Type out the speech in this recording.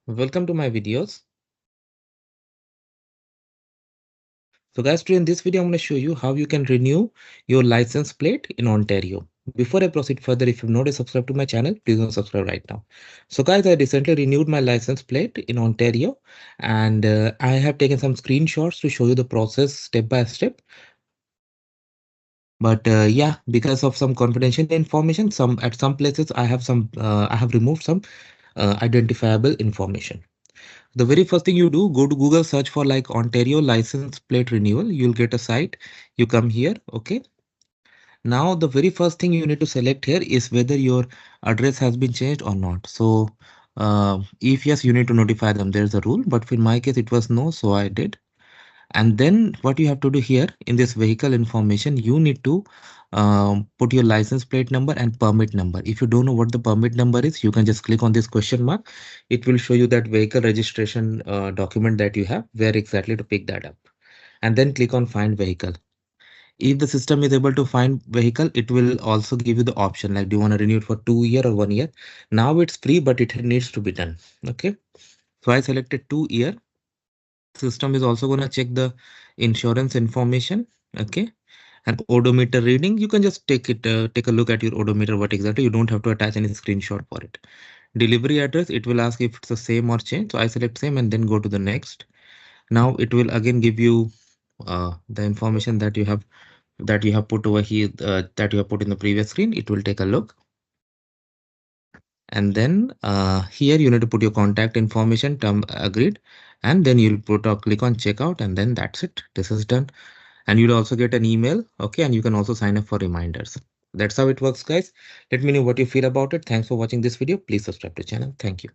welcome to my videos. So guys, today in this video, I'm going to show you how you can renew your license plate in Ontario. Before I proceed further, if you've not yet subscribed to my channel, please don't subscribe right now. So guys, I recently renewed my license plate in Ontario, and I have taken some screenshots to show you the process step by step. But yeah, because of some confidential information, some places I have removed some identifiable information. The very first thing you do, go to Google, search for like Ontario license plate renewal. You'll get a site. You come here. Okay. Now, the very first thing you need to select here is whether your address has been changed or not. So, if yes, you need to notify them. There's a rule, but in my case, it was no, so I did. And then what you have to do here in this vehicle information, you need to put your license plate number and permit number. If you don't know what the permit number is, you can just click on this question mark. It will show you that vehicle registration document that you have, where exactly to pick that up. And then click on find vehicle. If the system is able to find vehicle, it will also give you the option like, do you want to renew it for 2 year or 1 year? Now it's free, but it needs to be done. Okay. So I selected 2 year. System is also going to check the insurance information. Okay. And odometer reading, you can just take a look at your odometer, what exactly. You don't have to attach any screenshot for it. Delivery address, it will ask if it's the same or change. So I select same and then go to the next. Now it will again give you the information that you have put over here, that you have put in the previous screen. It will take a look. And then here you need to put your contact information, term agreed, and then you'll put or click on checkout, and then that's it. This is done. And you'll also get an email. Okay. And you can also sign up for reminders. That's how it works, guys. Let me know what you feel about it. Thanks for watching this video. Please subscribe to the channel. Thank you.